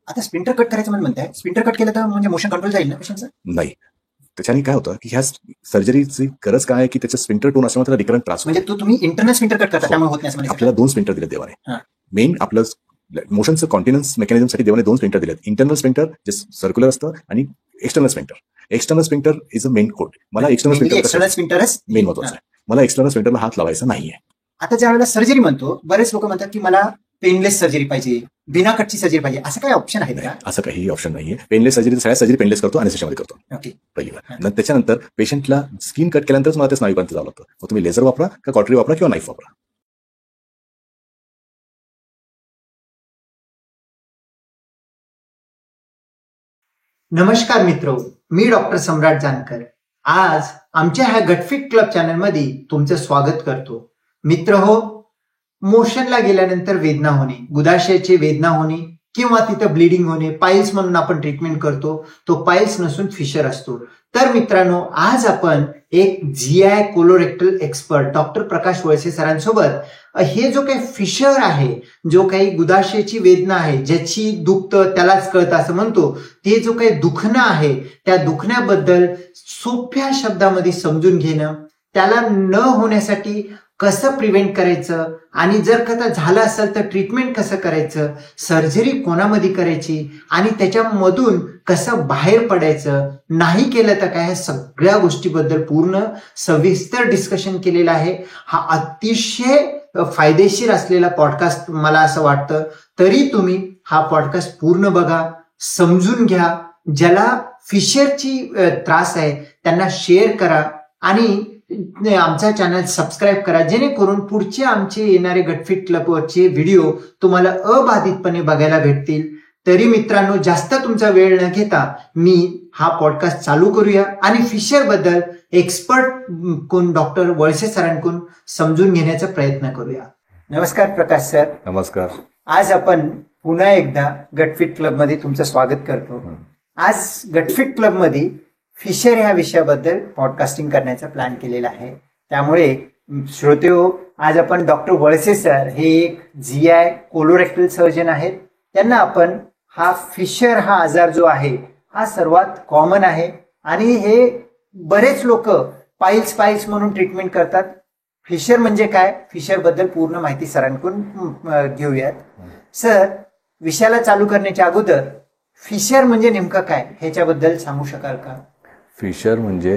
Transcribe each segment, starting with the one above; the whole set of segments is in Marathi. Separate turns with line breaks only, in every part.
आता स्पिंटर कट करायचं म्हणताय, स्पिंटर कट केलं तर म्हणजे मोशन कंट्रोल जाईल ना पेशंटचं?
नाही, त्याच्याने काय होतं की ह्या सर्जरीची गरज काय आहे की त्याच्या स्पिंटर टोन असल्यामुळे त्याला रिकरंट त्रास
म्हणजे तुम्ही इंटरनल स्पिंटर कट करता त्यामुळे होत नाही?
आपल्याला 2 स्पिंटर दिले देवाने. मेन आपलं मोशनचं कॉन्टिन्युअन्स मेकॅनिझमसाठी देवाने 2 स्पिंटर दिलेत. इंटरनल स्पिंटर जे सर्क्युलर असतं आणि external sphincter. External sphincter is a main code. मला एक्सटर्नल स्पिंटरच मेन महत्वाचं आहे. मला एक्सटर्नल स्पिंटरला हात लावायचा नाहीये.
आता ज्या वेळेला सर्जरी म्हणतो, बरेच लोक म्हणतात की मला पेनलेस सर्जरी पाहिजे, बिना कटची सर्जरी पाहिजे, असं काही ऑप्शन आहे का?
असं काही ऑप्शन नाहीये. पेनलेस सर्जरी सगळ्या सर्जरी पेनलेस करतो आणि मध्ये करतो.
ओके,
पहिली बार. त्याच्यानंतर पेशंटला स्किन कट केल्यानंतरच मला ते स्नायूपर्यंत जावं लागतं. मग तुम्ही लेझर वापरा का कॉटरी वापरा किंवा नाईफ वापरा.
नमस्कार मित्र, मी डॉक्टर सम्राट जानकर. आज आमच्या ह्या गटफिट क्लब चॅनलमध्ये तुमचं स्वागत करतो. मित्र हो, मोशनला गेल्यानंतर वेदना होणे, गुदाशयाची वेदना होणे किंवा तिथं ब्लिडिंग होणे, पाईल्स म्हणून आपण ट्रीटमेंट करतो, तो पाईल्स नसून फिशर असतो. तर मित्रांनो, आज आपण एक GI कोलोरेक्टल एक्सपर्ट डॉक्टर प्रकाश वळसे सरांसोबत हे जो काही फिशर आहे, जो काही गुदाशयाची वेदना आहे, ज्याची दुखतं त्यालाच कळतं असं म्हणतो, ते जो काही दुखणं आहे त्या दुखण्याबद्दल सोप्या शब्दामध्ये समजून घेणं, त्याला न होण्यासाठी कसं प्रिव्हेंट करायचं आणि जर का झालं असेल तर ट्रीटमेंट कसं करायचं, सर्जरी कोणामध्ये करायची आणि त्याच्यामधून कसं बाहेर पडायचं, नाही केलं तर काय, ह्या सगळ्या गोष्टीबद्दल पूर्ण सविस्तर डिस्कशन केलेलं आहे. हा अतिशय फायदेशीर असलेला पॉडकास्ट मला असं वाटतं. तरी तुम्ही हा पॉडकास्ट पूर्ण बघा, समजून घ्या. ज्याला फिशरची त्रास आहे त्यांना शेअर करा आणि आमचा चॅनल सबस्क्राईब करा, जेणेकरून पुढचे आमचे येणारे गटफिट क्लबवरचे व्हिडिओ तुम्हाला अबाधितपणे बघायला भेटतील. तरी मित्रांनो, जास्त तुमचा वेळ न घेता मी हा पॉडकास्ट चालू करूया आणि फिशर बद्दल एक्सपर्ट कोण डॉक्टर वळसे सरांकडून समजून घेण्याचा प्रयत्न करूया. नमस्कार प्रकाश सर.
नमस्कार.
आज आपण पुन्हा एकदा गटफिट क्लब मध्ये तुमचं स्वागत करतो. आज गटफिट क्लब मध्ये फिशर ह्या विषयाबद्दल पॉडकास्टिंग करण्याचा प्लॅन केलेला आहे. त्यामुळे श्रोतेहो, आज आपण डॉक्टर वळसे सर हे एक GI कोलोरेक्टल सर्जन आहेत. त्यांना आपण हा फिशर हा आजार जो आहे हा सर्वात कॉमन आहे आणि हे बरेच लोक पाईल्स म्हणून ट्रीटमेंट करतात. फिशर म्हणजे काय, फिशर बद्दल पूर्ण माहिती सरांकडून घेऊयात. सर, विषयाला चालू करण्याच्या अगोदर फिशर म्हणजे नेमकं काय ह्याच्याबद्दल सांगू शकाल का?
फिशर म्हणजे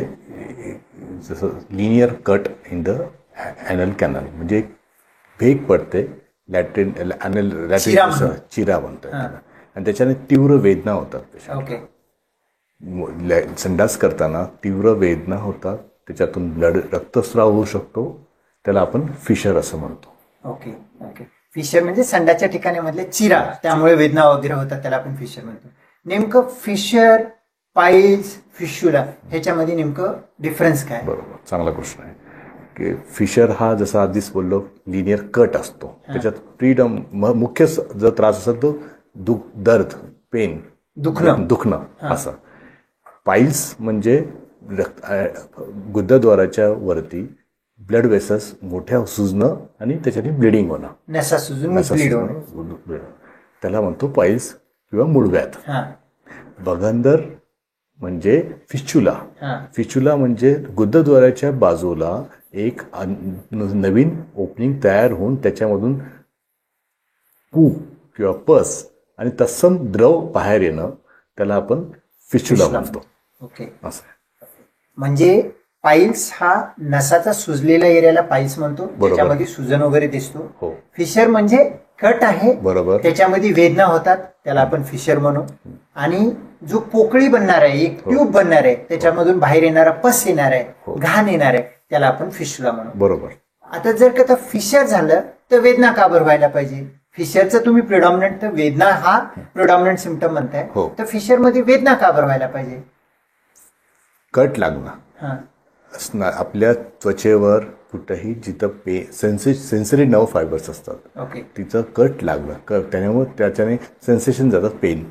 जसं linear cut in the anal canal, म्हणजे एक भेग पडते, लॅट्रिन चिरा बनतो आणि त्याच्याने तीव्र वेदना होतात.
ओके.
संडास करताना तीव्र वेदना होतात, त्याच्यातून रक्तस्राव होऊ शकतो, त्याला आपण फिशर असं म्हणतो.
Okay okay. फिशर म्हणजे संडाच्या ठिकाणी चिरा, त्यामुळे वेदना वगैरे होतात, त्याला आपण फिशर म्हणतो. नेमकं फिशर, पाईल्स, फिशुला ह्याच्यामध्ये नेमकं डिफरन्स काय?
बरोबर, चांगला प्रश्न आहे. की फिशर हा जसं आधीच बोललो लिनियर कट असतो, त्याच्यात फ्रीडम मुख्य जर त्रास असेल तो दर्द, पेन, दुखणं असं. पाईल्स म्हणजे गुदद्वाराच्या वरती ब्लड वेसल्स मोठ्या सुजणं आणि त्याच्याने ब्लिडिंग होणं,
नसा सुजून
त्याला म्हणतो पाईल्स किंवा मुळव्याध. बगंदर म्हणजे फिशुला. फिशुला म्हणजे गुदद्वाराच्या बाजूला एक नवीन ओपनिंग तयार होऊन त्याच्यामधून पू किंवा पस आणि तत्सम द्रव बाहेर येणं, त्याला आपण फिशुला म्हणतो.
ओके. असं म्हणजे पाईल्स हा नसाचा सुजलेल्या एरियाला पाईल्स म्हणतो, त्याच्यामध्ये सुजन वगैरे दिसतो. फिशर म्हणजे कट आहे, बरोबर, त्याच्यामध्ये वेदना होतात, त्याला आपण फिशर म्हणू. आणि जो पोकळी बनणार आहे, एक ट्यूब बनणार आहे, त्याच्यामधून बाहेर येणारा पस येणार आहे, घाण येणार आहे, त्याला आपण फिशुला म्हणू.
बरोबर.
आता जर का फिशर झालं तर वेदना का बरं व्हायला पाहिजे? फिशरचं तुम्ही प्रिडॉमिनंट, तर वेदना हा प्रिडॉमिनंट सिम्पटम म्हणताय, तर फिशर मध्ये वेदना का बरं व्हायला पाहिजे?
कट लागणं आपल्या त्वचेवर कुठेही जिथं सेन्सरी नर्व फायबर्स असतात, तिचं कट लागलं, त्याच्याने सेन्सेशन जातात, पेन,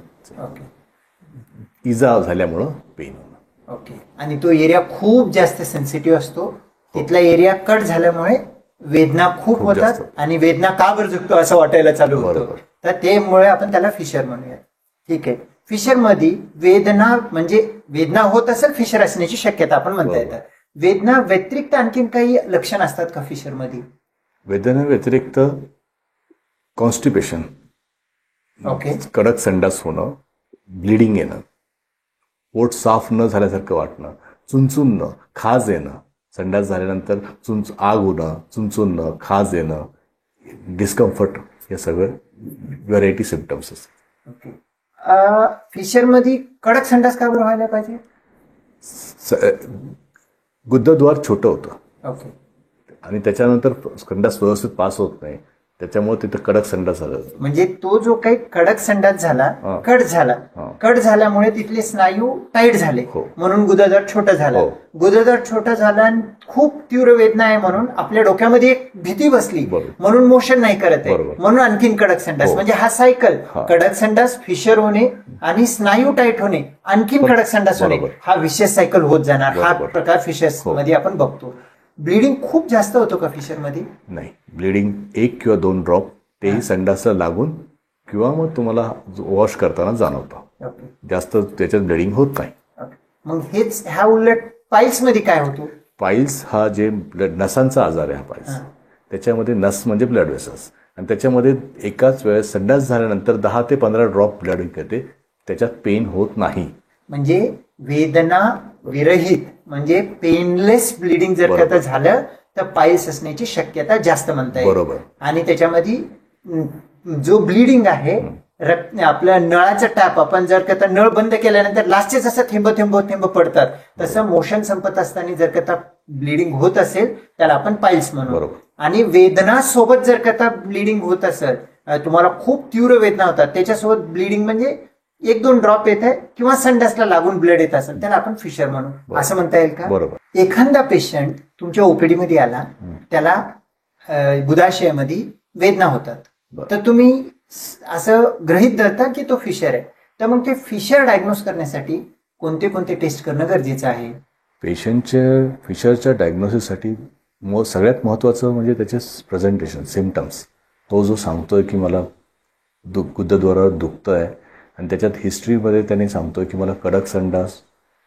इजा झाल्यामुळं पेन होणं.
ओके. आणि तो एरिया खूप जास्त सेन्सिटिव्ह असतो, तिथला एरिया कट झाल्यामुळे वेदना खूप होतात आणि वेदना का बरं झुकतो असं वाटायला चालू होतं, तर त्यामुळे आपण त्याला फिशर म्हणूया. ठीक आहे. फिशर मध्ये वेदना म्हणजे वेदना होत असेल फिशर असण्याची शक्यता आपण म्हणता
बरोबर.
येतात. वेदना व्यतिरिक्त आणखीन काही लक्षण असतात का फिशर मध्ये?
वेदना व्यतिरिक्त कॉन्स्टिपेशन,
ओके.
कडक संडास होणं, ब्लिडिंग येणं, पोट साफ न झाल्यासारखं वाटणं, चुंचुणणं, खाज येणं, संडास झाल्यानंतर आग होणं, चुंचुणणं, खाज येणं, डिस्कम्फर्ट, हे सगळं व्हरायटी सिम्पटम्स असतात.
ओके. फिशर मध्ये कडक संडास का बरं व्हायला पाहिजे?
गुद्धद्वार छोटं होतं
ओके.
आणि त्याच्यानंतर संडास व्यवस्थित पास होत नाही, त्याच्यामुळे तिथं कडक संडास आलं.
म्हणजे तो जो काही कडक संडास झाला,
हा.
कट झाला,
हा.
कट झाल्यामुळे तिथले स्नायू टाईट झाले,
हो.
म्हणून गुदद्वार छोटं झालं.
हो.
गुदद्वार छोटं झालं आणि खूप तीव्र वेदना आहे म्हणून आपल्या डोक्यामध्ये एक भीती बसली,
बरोबर.
म्हणून मोशन नाही करत आहे,
बरोबर.
म्हणून आणखीन कडक संडास.
हो.
म्हणजे हा सायकल,
हा.
कडक संडास, फिशर होणे आणि स्नायू टाईट होणे, आणखीन कडक संडास होणे,
बरोबर.
हा विशेष सायकल होत जाणार. हा
बरोबर.
प्रकार फिशर्स
हो.
मध्ये आपण बघतो. ब्लिडिंग खूप जास्त होतो का फिशर मध्ये?
नाही, ब्लिडिंग 1 किंवा 2 ड्रॉप तेही संडासला लागून किंवा मग तुम्हाला वॉश करताना जाणवतं.
ओके.
जास्त त्याच्यात ब्लिडिंग होत नाही.
ओके. मग हेच ह्या उलट पाईल्स मध्ये काय होतो?
पाईल्स हा जे नसांचा आजार आहे, हा पाईल्स,
हा.
त्याच्यामध्ये नस म्हणजे ब्लड वेसल्स, आणि त्याच्यामध्ये एकाच वेळेस संडास झाल्यानंतर 10 ते 15 ड्रॉप ब्लड येते, त्याच्यात पेन होत नाही.
म्हणजे वेदना विरहित म्हणजे पेनलेस ब्लिडिंग जर का
बरोबर.
झालं तर पाईल्स असण्याची शक्यता जास्त म्हणता येईल.
बरोबर.
आणि त्याच्यामध्ये जो ब्लिडिंग आहे, रक्त आपल्या नळाचा टॅप आपण जर का नळ बंद केल्यानंतर लास्टचे जसं थेंब पडतात, तसं मोशन संपत असताना जर का ब्लिडिंग होत असेल त्याला आपण पाईल्स म्हणू.
बरोबर.
आणि वेदना सोबत जर का ब्लिडिंग होत असेल, तुम्हाला खूप तीव्र वेदना होतात, त्याच्यासोबत ब्लिडिंग म्हणजे 1-2 ड्रॉप येत आहे किंवा संडासला लागून ब्लड येत असेल, त्याला आपण फिशर म्हणू, असं म्हणता येईल का?
बरोबर.
एखादा पेशंट तुमच्या ओपीडी मध्ये आला, त्याला गुदाशयामध्ये वेदना होतात,
बरं.
तर तुम्ही असं गृहीत धरता की तो फिशर आहे, तर मग ते फिशर डायग्नोज करण्यासाठी कोणते कोणते टेस्ट करणं गरजेचं आहे?
पेशंटच्या फिशरच्या डायग्नोसिससाठी सगळ्यात महत्त्वाचं म्हणजे त्याचे प्रेझेंटेशन, सिम्पटम्स. तो जो सांगतोय की मला गुद्धद्वारावर दुखतं आहे आणि त्याच्यात हिस्ट्रीमध्ये त्याने सांगतोय की मला कडक संडास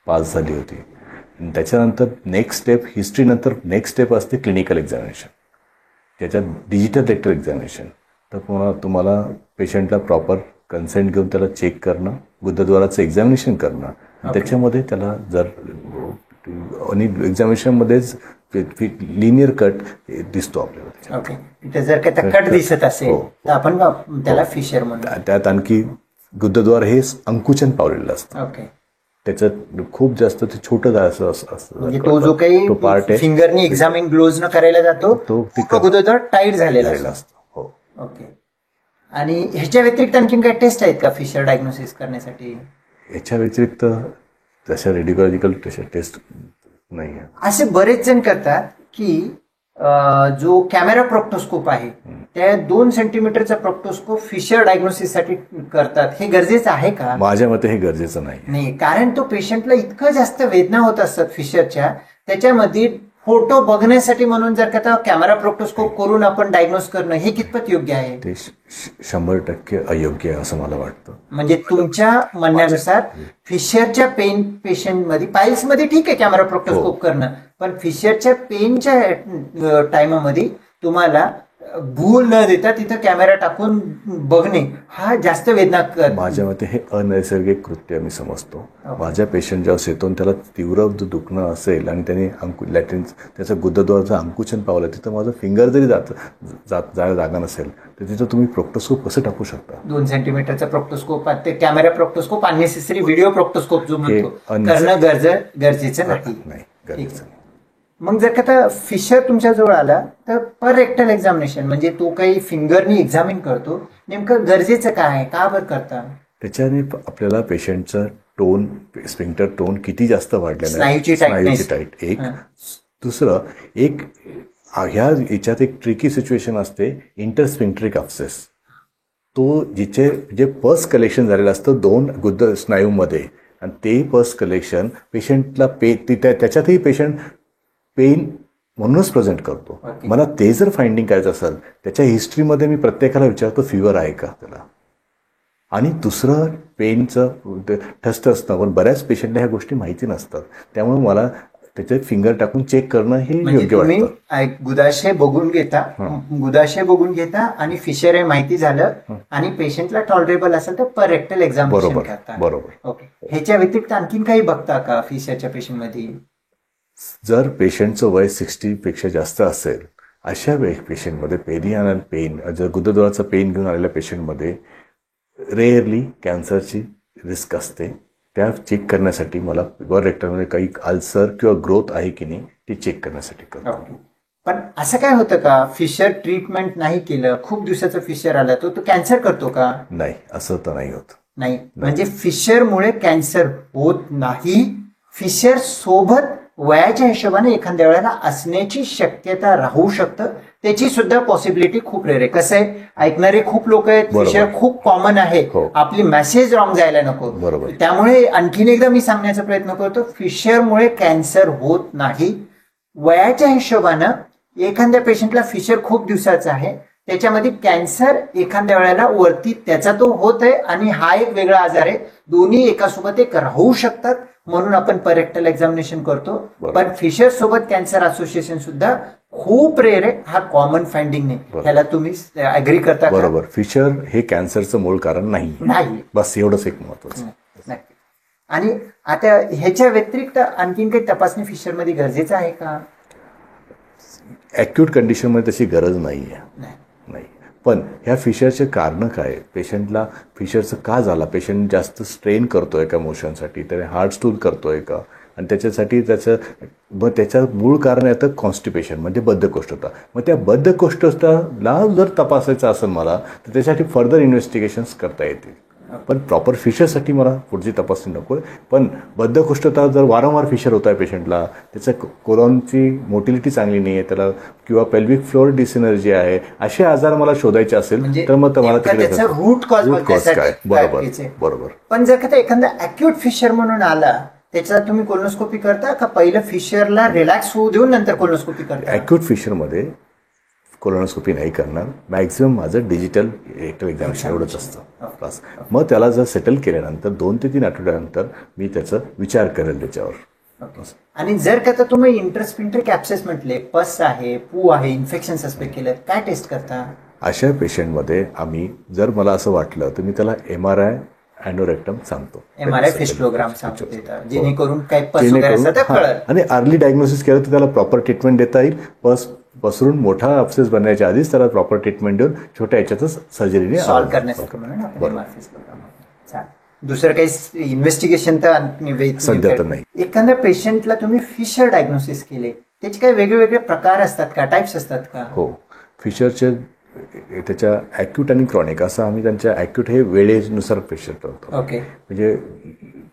पास झाली होती, आणि त्याच्यानंतर नेक्स्ट स्टेप, हिस्ट्रीनंतर नेक्स्ट स्टेप असते क्लिनिकल एक्झामिनेशन, त्याच्यात डिजिटल रेक्टल एक्झामिनेशन. तर तुम्हाला पेशंटला प्रॉपर कन्सेंट घेऊन त्याला चेक करणं, गुद्धद्वाराचं एक्झामिनेशन करणं, त्याच्यामध्ये त्याला जर आणि एक्झामिनेशनमध्येच लिनियर कट दिसतो आपल्याला.
ओके. तिथे जर का कट दिसत असेल
हो.
तर आपण त्याला फिशर म्हणतो.
त्यात आणखी गुद्धद्वार हे अंकुचन पावलेलं असतं.
ओके.
त्याच्यात खूप जास्त ते छोटं असं असतं,
म्हणजे तो जो काही
तो पार्ट आहे
फिंगरनी एक्झामिन ग्लोज न करायला जातो,
तो
गुद्धद्वार टाईट झालेला
झालेला
असतो.
असतो. हो.
ओके. आणि ह्याच्या व्यतिरिक्त आणखीन काही टेस्ट आहेत का फिशर डायग्नोसिस करण्यासाठी?
याच्या व्यतिरिक्त तशा रेडिओलॉजिकल टेस्ट नाही आहे.
असे बरेच जण करतात की जो कॅमेरा प्रोक्टोस्कोप आहे, त्या 2 सेंटीमीटरचा प्रोक्टोस्कोप फिशर डायग्नोसिससाठी करतात. हे गरजेचं आहे का?
माझ्या मते हे गरजेचं नाही.
नाही, कारण तो पेशंटला इतकं जास्त वेदना होत असतात फिशरच्या, त्याच्यामध्ये फोटो बघण्यासाठी म्हणून जर का कॅमेरा प्रोक्टोस्कोप करून आपण डायग्नोज करणं हे कितपत योग्य आहे?
ते 100% अयोग्य आहे असं मला वाटतं.
म्हणजे तुमच्या म्हणण्यानुसार फिशरच्या पेन पेशंटमध्ये, पाईल्स मध्ये ठीक आहे कॅमेरा प्रोक्टोस्कोप करणं, पण फिशरच्या पेनच्या टाइममध्ये तुम्हाला भूल न देता तिथं कॅमेरा टाकून बघणे हा जास्त वेदना
माझ्या मते हे अनैसर्गिक कृत्य मी समजतो. माझ्या पेशंट जेव्हा येतो त्याला तीव्र दुखणं असेल आणि त्याने लॅट्रिन त्याचं गुद्धद्वाराचं अंकुचन पावलं, तिथं माझं फिंगर जरी जायला जागा नसेल तर तिथं तुम्ही प्रोक्टोस्कोप कसं टाकू शकता?
2 सेंटीमीटरचा प्रोक्टोस्कोप, ते camera proctoscope, unnecessary video proctoscope जो म्हणतो, करणं गरजेचं नाही.
गरजेचं नाही.
मग जर का फिशर तुमच्या जवळ आला तर पर रेक्टल एक्झामिनेशन म्हणजे तो काही फिंगरनी एक्झामिन करतो, नेमकं गरजेचं काय आहे, का बरं करता?
त्याच्याने आपल्याला पेशंटचं टोन, स्फिंक्टर टोन किती जास्त वाढलेलं आहे,
स्नायूची
टाईट एक. दुसरं एक ह्या याच्यात एक ट्रिकी सिच्युएशन असते, इंटरस्फिंक्ट्रिक अब्सेस. तो जिथे जे पस कलेक्शन झालेलं असतं 2 गुद्ध स्नायूमध्ये, आणि ते पस कलेक्शन पेशंटला त्याच्यातही पेशंट पेन म्हणूनच प्रेझेंट करतो. मला ते जर फाइंडिंग करायचं असेल, त्याच्या हिस्ट्रीमध्ये मी प्रत्येकाला विचारतो फिवर आहे का त्याला, आणि दुसरं पेनचं ठसत असतं, पण बऱ्याच पेशंटला ह्या गोष्टी माहिती नसतात. त्यामुळे मला त्याच्यात फिंगर टाकून चेक करणं हे योग्य वाटतं.
गुदाशय बघून घेता आणि फिशर हे माहिती झालं आणि पेशंटला टॉलरेबल असेल तर पर रेक्टल एक्झामिनेशन करता.
बरोबर.
ओके. ह्याच्या व्यतिरिक्त आणखीन काही बघता का फिशरच्या पेशंटमध्ये?
जर पेशंटचं वय 60 पेक्षा जास्त असेल अशा पेशंटमध्ये पेरियानल पेन, जर गुदद्वाराचं पेन घेऊन आलेल्या पेशंटमध्ये रेअरली कॅन्सरची रिस्क असते. त्या चेक करण्यासाठी मला वर रेक्टलमध्ये काही अल्सर किंवा ग्रोथ आहे की नाही ते चेक करण्यासाठी करतो.
पण असं काय होतं का फिशर ट्रीटमेंट नाही केलं, खूप दिवसाचं फिशर आलं तो कॅन्सर करतो का?
नाही, असं तर नाही होत.
नाही, म्हणजे फिशरमुळे कॅन्सर होत नाही. फिशर सोबत वयाच्या हिशोबाने एखाद्या वेळेला असण्याची शक्यता राहू शकतं, त्याची सुद्धा पॉसिबिलिटी खूप रेअर आहे. कसं आहे, ऐकणारे खूप लोक आहेत, फिशर खूप कॉमन आहे, आपली मेसेज रॉंग जायला नको. त्यामुळे आणखीन एकदा मी सांगण्याचा प्रयत्न करतो, फिशरमुळे कॅन्सर होत नाही. वयाच्या हिशोबानं एखाद्या पेशंटला फिशर खूप दिवसाचा आहे, त्याच्यामध्ये कॅन्सर एखाद्या वेळेला वरती त्याचा तो होत आहे आणि हा एक वेगळा आजार आहे. दोन्ही एकासोबत एक राहू शकतात, म्हणून आपण परेक्टल एक्झामिनेशन करतो. पण फिशर सोबत कॅन्सर असोसिएशन सुद्धा खूप रेअर आहे, हा कॉमन फाइंडिंग नाही. ह्याला तुम्ही अग्री करता?
बरोबर. फिशर हे कॅन्सरचं मूळ कारण नाही. बस एवढंच एक महत्वाचं.
नक्की. आणि आता ह्याच्या व्यतिरिक्त आणखीन काही तपासणी फिशर मध्ये गरजेचं आहे का?
ॲक्यूट कंडिशनमध्ये तशी गरज नाही. पण ह्या फिशरचे कारण काय, पेशंटला फिशरचं का झाला, पेशंट जास्त स्ट्रेन करतोय का मोशनसाठी, त्याने हार्ड स्टूल करतोय का, आणि त्याच्यासाठी त्याचं मूळ कारण येतं कॉन्स्टिपेशन, म्हणजे बद्धकोष्ठता. मग त्या बद्धकोष्ठताला जर तपासायचं असेल मला तर त्यासाठी फर्दर इन्व्हेस्टिगेशन्स करता येतील. पण प्रॉपर फिशरसाठी मला पुढची तपासणी नको आहे. पण बद्धकोष्ठता जर वारंवार फिशर होत आहे पेशंटला, त्याचं कोलॉनची मोटिलिटी चांगली नाही आहे त्याला, किंवा पेल्विक फ्लोअर डिसिनर्जी आहे, असे आजार मला शोधायचे असेल तर मग मला
रूट कॉज काय.
बरोबर.
पण जर का एखादा अॅक्यूट फिशर म्हणून आला, त्याचा तुम्ही कोलोनोस्कोपी करता का? पहिलं फिशरला रिलॅक्स होऊ देऊन नंतर कोलोनोस्कोपी करता?
अॅक्यूट फिशरमध्ये कोलोनोस्कोपी नाही करणार. मॅक्झिमम माझं डिजिटल रेक्टल एक्झामिनेशन एवढंच असतं बस. मग त्याला जर सेटल केल्यानंतर 2 ते 3 आठवड्यानंतर मी त्याचा विचार करेल त्याच्यावर.
आणि जर का तुम्ही इंटरस्पिंटर कॅप्सेस म्हटले, पस आहे, पू आहे, इन्फेक्शन सस्पेक्ट केलं, काय टेस्ट करता?
अशा पेशंटमध्ये आम्ही, जर मला असं वाटलं तर मी त्याला MRI अँडोरेक्टम सांगतो,
MRI फिस्टोग्राम सांगतो, जेणेकरून काय पस वगैरे असतं ते कळेल.
आणि अर्ली डायग्नोसिस केलं तर त्याला प्रॉपर ट्रीटमेंट देता येईल. पसरून मोठा अब्सेस बनण्याच्या आधीच त्याला प्रॉपर ट्रीटमेंट देऊन छोट्या याच्यातच सर्जरीने
सॉल्व्ह करण्यासाठी म्हणून. दुसरं काही इन्व्हेस्टिगेशन तर
सध्या तर नाही.
एखाद्या पेशंटला तुम्ही फिशर डायग्नोसिस केले, त्याचे काही वेगवेगळे प्रकार असतात का, टाइप्स असतात का?
हो. फिशरचे त्याच्या ॲक्यूट आणि क्रॉनिक असं आम्ही त्यांच्या ॲक्यूट हे वेळेनुसार फिशर करतो.
ओके.
म्हणजे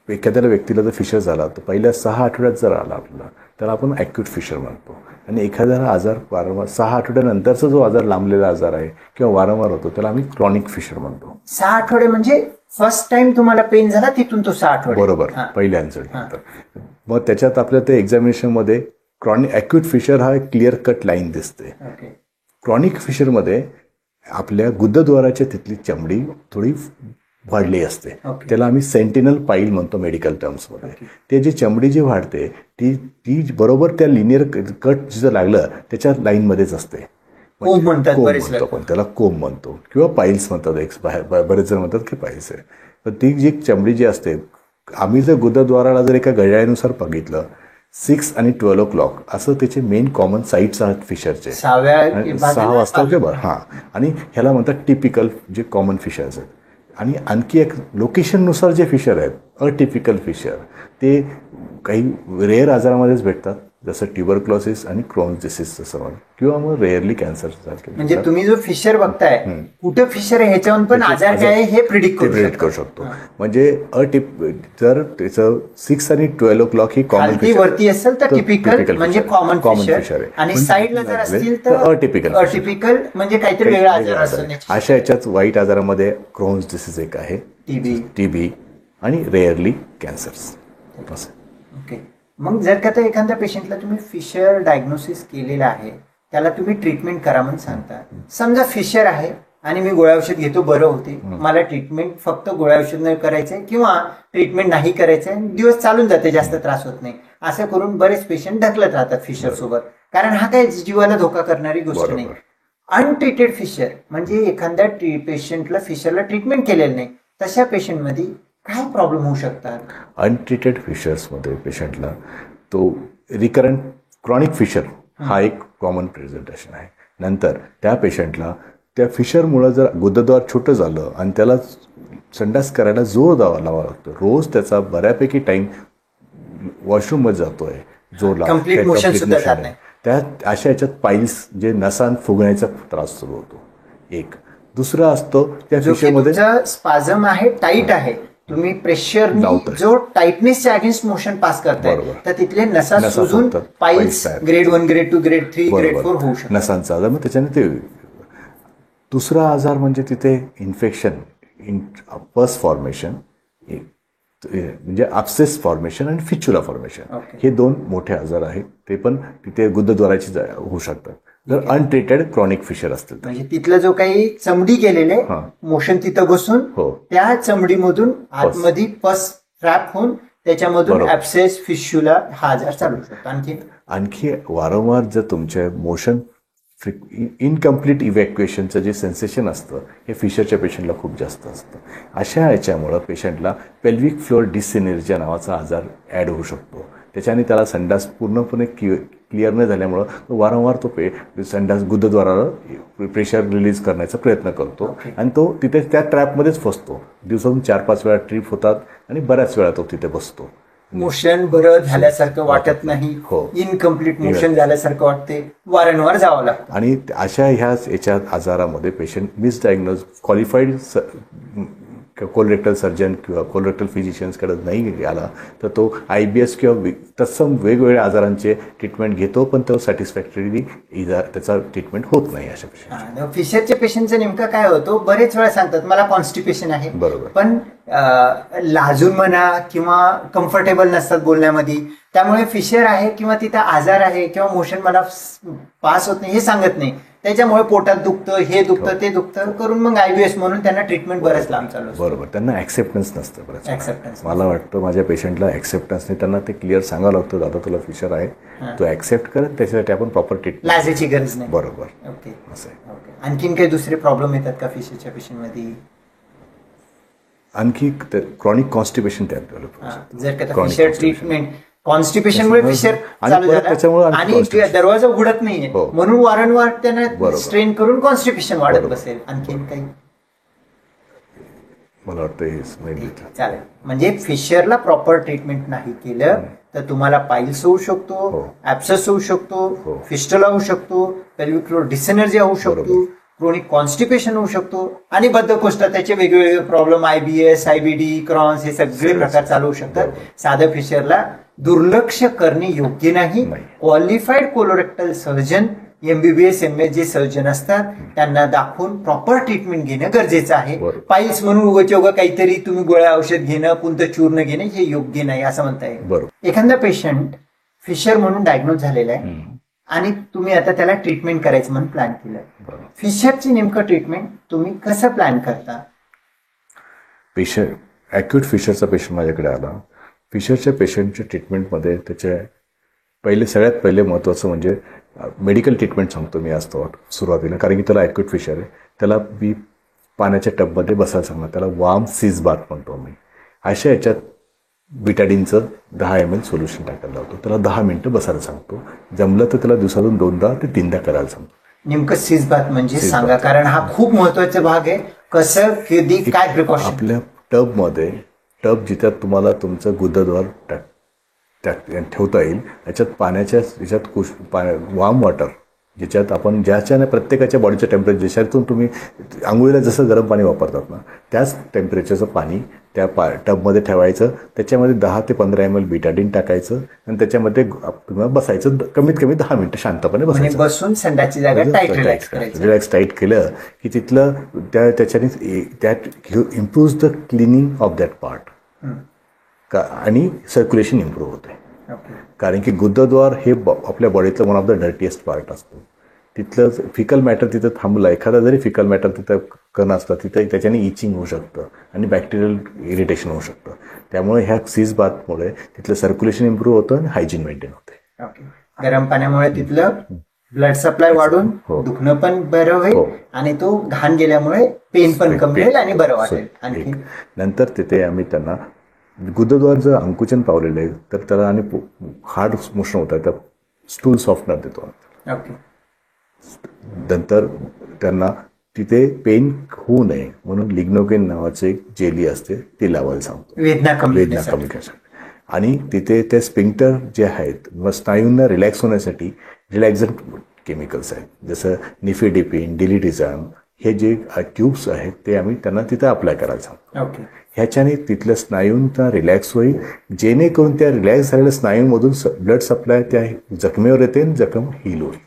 एखाद्या व्यक्तीला जर फिशर झाला तर पहिल्या 6 आठवड्यात जर आला आपल्याला, त्याला आपण ॲक्यूट फिशर म्हणतो. आणि एखाद्याला आजार वारंवार 6 आठवड्यानंतरचा जो आजार लांबलेला आजार आहे किंवा वारंवार होतो त्याला आम्ही क्रॉनिक फिशर म्हणतो.
6 आठवडे म्हणजे फर्स्ट टाइम तुम्हाला पेन झाला तिथून तो 6 आठवडे?
बरोबर, पहिल्यांदा. मग त्याच्यात आपल्या ते एक्झामिनेशनमध्ये क्रॉनिक ॲक्यूट फिशर हा एक क्लिअर कट लाईन दिसते. क्रॉनिक फिशरमध्ये आपल्या गुदद्वाराच्या तिथली चमडी थोडी वाढली असते, त्याला आम्ही सेंटिनल पाईल म्हणतो मेडिकल टर्म्समध्ये. ते जी चमडी जी वाढते ती बरोबर त्या लिनियर कट जिथं लागलं त्याच्या लाईनमध्येच असते.
कोंब म्हणतो
पण त्याला कोंब म्हणतो किंवा पाईल्स म्हणतात, बरेच जण म्हणतात की पाईल्स आहे. पण ती जी चमडी जी असते, आम्ही जर गुदद्वाराला जर एका घड्याळानुसार बघितलं 6 आणि 12 o'clock असं त्याचे मेन कॉमन साईट्स आहेत फिशरचे. 6 वाजता किंवा आणि ह्याला म्हणतात टिपिकल जे कॉमन फिशर्स आहेत. आणि आणखी एक लोकेशननुसार जे फिशर आहेत अटिपिकल फिशर, ते काही रेअर आजारामध्येच भेटतात, जसं ट्युबरक्लोसिस आणि क्रोन्स डिसीज जसं किंवा मग रेअरली कॅन्सर सारखे.
म्हणजे तुम्ही जो फिशर बघताय कुठं फिशर आहे ह्याच्यावर पण आजार काय आहे हे प्रिडिक्ट करू शकतो.
म्हणजे जर त्याचं 6 आणि 12 o'clock ही कॉमन फिशर
वरती असेल तर टिपिकल म्हणजे कॉमन फिशर, आणि साईडला जर असतील तर अटिपिकल म्हणजे काहीतरी वेगळा आजार असतो.
अशा याच्यात वाईट आजारामध्ये क्रोन्स डिसीज एक आहे, टीबी आणि रेअरली कॅन्सर्स.
ओके. मग जर का एखाद्या पेशंटला तुम्ही फिशर डायग्नोसिस केलेला आहे, त्याला तुम्ही ट्रीटमेंट करा म्हणून सांगता. समजा फिशर आहे आणि मी गोळ्या औषध घेतो, बरं होते, मला ट्रीटमेंट फक्त गोळ्या औषध नाही करायचंय किंवा ट्रीटमेंट नाही करायचंय, दिवस चालून जाते, जास्त त्रास होत नाही, असं करून बरेच पेशंट ढकलत राहतात फिशर सोबत. कारण हा काही जीवाला धोका करणारी गोष्ट नाही. अनट्रीटेड फिशर म्हणजे एखाद्या पेशंटला फिशरला ट्रीटमेंट केलेलं नाही, तशा पेशंटमध्ये काय प्रॉब्लेम होऊ शकतात?
अनट्रीटेड फिशर्समध्ये पेशंटला तो रिकरंट क्रॉनिक फिशर हा एक कॉमन प्रेझेंटेशन आहे. नंतर त्या पेशंटला त्या फिशरमुळं जर गुदद्वार छोटं झालं आणि त्याला संडास करायला जोर लावा लागतो, रोज त्याचा बऱ्यापैकी टाइम वॉशरूममध्ये जातोय, जोर
कंप्लीट मोशन सुद्धा जात नाही,
त्या अशा याच्यात पाईल्स जे नसांत फुगण्याचा त्रास सुरू होतो. एक दुसरा असतो त्या फिशरमध्ये
स्पाझम आहे, टाईट आहे, तुम्ही प्रेशर जो टाइटनेसच्या अगेन्स्ट मोशन पास करताय, तर तिथले नसा सुजून piles grade 1, grade 2, grade 3, grade 4 होऊ शकतात,
नसांचा आजार. मग त्याच्याने ते दुसरा आजार म्हणजे तिथे इन्फेक्शन, पस फॉर्मेशन, म्हणजे अब्सेस फॉर्मेशन आणि फिच्युला फॉर्मेशन, हे दोन मोठे आजार आहेत. ते पण तिथे गुदद्वाराची होऊ शकतात जर अनट्रीटेड क्रॉनिक फिशर असतील.
म्हणजे तिथलं जो काही चमडी गेलेले मोशन तिथं बसून त्या चमडीमधून आतमध्ये पस ट्रॅप होऊन त्याच्यामधून ऍब्सेस, फिश्युला हा आजार चालू शकतो.
आणखी वारंवार जर तुमच्या मोशन इनकम्प्लीट इव्हॅक्युएशनचं जे सेन्सेशन असतं हे फिशरच्या पेशंटला खूप जास्त असतं. अशा याच्यामुळं पेशंटला पेल्विक फ्लोअर डिससिनर्जिया नावाचा आजार ॲड होऊ शकतो. त्याच्याने त्याला संडास पूर्णपणे क्लिअर न झाल्यामुळं वारंवार तो संडास गुदद्वाराला प्रेशर रिलीज करण्याचा प्रयत्न करतो आणि तो तिथे त्या ट्रॅपमध्येच फसतो. दिवसातून 4-5 वेळा ट्रिप होतात आणि बऱ्याच वेळा तो तिथे बसतो.
मोशन बरं झाल्यासारखं वाटत नाही, इनकम्प्लीट मोशन झाल्यासारखं वाटते, वारंवार जावं लागतं.
आणि अशा ह्या आजारामध्ये पेशंट मिसडायग्नोज क्वालिफाईड कोलोरेक्टल सर्जन किंवा कोलोरेक्टल फिजिशियन्सकडे नाही आला तर तो IBS किंवा तत्सम वेगवेगळ्या आजारांचे ट्रीटमेंट घेतो, पण तो सॅटिस्फॅक्टरीली त्याचा ट्रीटमेंट होत नाही. अशा पेशंट
फिशरच्या पेशंटचं नेमकं काय होतं, बरेच वेळा सांगतात मला कॉन्स्टिपेशन आहे,
बरोबर,
पण लाजून म्हणा किंवा कम्फर्टेबल नसतात बोलण्यामध्ये, त्यामुळे फिशर आहे किंवा तिथं आजार आहे किंवा मोशन मला पास होत नाही हे सांगत नाही, त्याच्यामुळे पोटात दुखतं, हे दुखतं, ते दुखतं करून मग IBS म्हणून त्यांना ट्रीटमेंट बरंच लांब चालू.
बरोबर, त्यांना ऍक्सेप्टन्स नसतं. बरंच मला वाटतं माझ्या पेशंटला ऍक्सेप्टन्स नाही, त्यांना ते क्लिअर सांगावं लागतं, दादा तुला फिशर आहे, तो ऍक्सेप्ट करत त्याच्यासाठी आपण प्रॉपर ट्रीटमेंट,
लाजायची गरज नाही.
बरोबर.
ओके, असं. आणखीन काही दुसरे प्रॉब्लेम येतात का फिशरच्या पेशंटमध्ये?
आणखी क्रॉनिक कॉन्स्टिपेशन त्यात
जर का फिशर ट्रीटमेंट कॉन्स्टिपेशनमुळे फिशर चालू झालं आणि दरवाजा उघडत नाहीये म्हणून वारंवार त्यांना स्ट्रेन करून कॉन्स्टिपेशन वाढत बसेल. आणखीन काही?
मला वाटतं
चालेल. म्हणजे फिशरला प्रॉपर ट्रीटमेंट नाही केलं तर तुम्हाला पाईल्स होऊ शकतो, ऍब्सेस होऊ शकतो, फिस्टुला होऊ शकतो, पेल्विक फ्लोअर डिसएनर्जिया होऊ शकतो, क्रोनिक कॉन्स्टिपेशन होऊ शकतो आणि बद्धकोष्ठतेचे वेगवेगळे प्रॉब्लेम, IBS, IBD, क्रॉन्स, हे सगळे प्रकार चालू होऊ शकतात. साधं फिशरला दुर्लक्ष करणे योग्य नाही. Qualified colorectal surgeon, MBBS MS जे सर्जन असतात त्यांना दाखवून प्रॉपर ट्रीटमेंट घेणं गरजेचं आहे. पाईल्स म्हणून उगाच काहीतरी तुम्ही गोळ्या औषध घेणं, कोणतं चूर्ण घेणं हे योग्य नाही असं म्हणता येईल. एखादा पेशंट फिशर म्हणून डायग्नोज झालेला आहे आणि तुम्ही आता त्याला ट्रीटमेंट करायचं म्हणून प्लॅन केलं, फिशरची नेमकं ट्रीटमेंट तुम्ही कसं प्लॅन करता?
अॅक्यूट फिशरचा पेशंट माझ्याकडे आला, फिशरच्या पेशंटच्या ट्रीटमेंटमध्ये त्याचे सगळ्यात पहिले महत्त्वाचं म्हणजे मेडिकल ट्रीटमेंट सांगतो मी असतो सुरुवातीला, कारण की त्याला अॅक्यूट फिशर आहे. त्याला मी पाण्याच्या टबमध्ये बसायला सांगणार, त्याला वार्म सीज बाथ म्हणतो मी. अशा याच्यात बिटाडीनचं 10 ml सोल्युशन टाकायला लावतो, त्याला 10 मिनिटं बसायला सांगतो, जमलं तर त्याला दिवसातून 2दा ते 3दा करायला सांगतो.
नेमकं सीज बाथ म्हणजे सांगा, कारण हा खूप महत्वाचा भाग आहे. कसं, कधी, काय प्रिकॉशन?
आपल्या टब जिथं तुम्हाला तुमचं गुदद्वार ठेवता येईल याच्यात पाण्याच्या याच्यात वार्म वॉटर, ज्याच्यात आपण ज्याच्याने प्रत्येकाच्या बॉडीचं टेम्परेचर, ज्याच्यातून तुम्ही आंघोळीला जसं गरम पाणी वापरतात ना त्याच टेम्परेचरचं पाणी त्या टबमध्ये ठेवायचं, त्याच्यामध्ये 10 ते 15 ml बिटाडीन टाकायचं आणि त्याच्यामध्ये तुम्हाला बसायचं, कमीत कमी 10 मिनिटं शांतपणे बसायचं,
बसून संडासची जागा टाईट
रिलॅक्स टाईट केलं की तिथलं त्याच्याने that improves the cleaning of that part आणि सर्क्युलेशन इम्प्रूव्ह होते. कारण की गुदद्वार हे आपल्या बॉडीतलं one of the dirtiest part असतो. तिथलं फिकल मॅटर तिथं थांबलं, एखादा जरी फिकल मॅटर तिथं कण असतं तिथं त्याच्याने इचिंग होऊ शकतं आणि बॅक्टेरियल इरिटेशन होऊ शकतं. त्यामुळे ह्या सीज बाथमुळे तिथलं सर्क्युलेशन इम्प्रूव्ह होतं आणि हायजीन मेंटेन होते.
ओके. गरम पाण्यामुळे तिथलं ब्लड सप्लाय वाढून दुखणं पण बरं होईल आणि तो घाण गेल्यामुळे पेन पण कमी होईल आणि बरं वाटेल. आणखी
नंतर तिथे आम्ही त्यांना गुदद्वार जर अंकुचन पावलेलं आहे तर त्याला आणि हार्ड मोशन होतं तर स्टूल सॉफ्टनर देतो.
ओके.
नंतर त्यांना तिथे पेन होऊ नये म्हणून लिग्नोकेन नावाचे एक जेली असते ती लावायला सांगतो,
वेदना कमी
करण्यासाठी. आणि तिथे ते स्पिंक्टर जे आहेत स्नायूंना रिलॅक्स होण्यासाठी रिलॅक्झंट केमिकल्स आहेत, जसं निफिडिपिन, डिलिटिझाम, हे जे ट्यूब्स आहेत ते आम्ही त्यांना तिथं अप्लाय करायला सांगतो.
ओके.
ह्याच्याने तिथल्या स्नायूंचा रिलॅक्स होईल, जेणेकरून त्या रिलॅक्स झालेल्या स्नायूमधून ब्लड सप्लाय त्या जखमेवर येते आणि जखम हील होईल.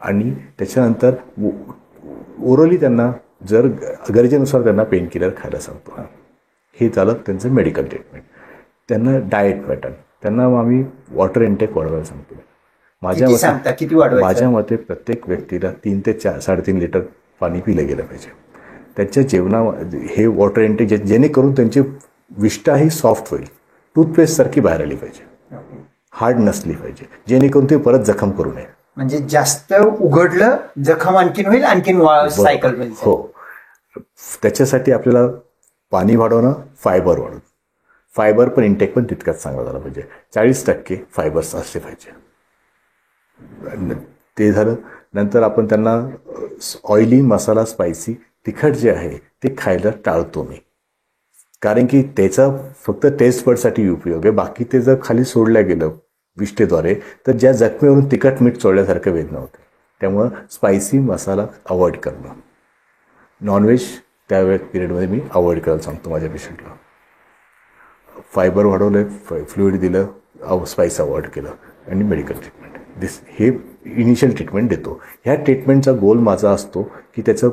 आणि त्याच्यानंतर ओरली त्यांना जर गरजेनुसार त्यांना पेन किलर खायला सांगतो. हे झालं त्यांचं मेडिकल ट्रीटमेंट. त्यांना डाएट पॅटर्न, त्यांना आम्ही वॉटर इंटेक वाढवायला सांगतो. माझ्या मते प्रत्येक व्यक्तीला 3 ते 3.5 लिटर पाणी पिलं गेलं पाहिजे. त्यांच्या जेवणामध्ये हे वॉटर इंटेक जेणेकरून त्यांची विष्ठा ही सॉफ्ट होईल, टूथपेस्ट सारखी बाहेर आली पाहिजे, हार्ड नसली पाहिजे, जेणेकरून ते परत जखम करू नये.
म्हणजे जास्त उघडलं जखम आणखीन होईल, आणखीन सायकल होईल.
हो. त्याच्यासाठी आपल्याला पाणी वाढवणं, फायबर वाढवणं. फायबर पण इंटेक पण तितकाच चांगला झाला पाहिजे. 40% फायबर्स असले पाहिजे. ते झालं. नंतर आपण त्यांना ऑइली, मसाला, स्पायसी, तिखट जे आहे ते खायला टाळतो मी, कारण की त्याचा फक्त टेस्ट बडसाठी उपयोग आहे. बाकी ते जर खाली सोडलं गेलं विष्ठेद्वारे तर ज्या जखमेवरून तिखट मीठ चोळल्यासारखं वेदना होते. त्यामुळं स्पायसी, मसाला अवॉइड करणं. नॉनव्हेज त्या पिरियडमध्ये मी अवॉइड करायला सांगतो माझ्या पेशंटला. फायबर वाढवलं, फ्लुइड दिलं, स्पाइस अवॉइड केलं आणि मेडिकल ट्रीटमेंट हे इनिशियल ट्रीटमेंट देतो. ह्या ट्रीटमेंटचा गोल माझा असतो की त्याचं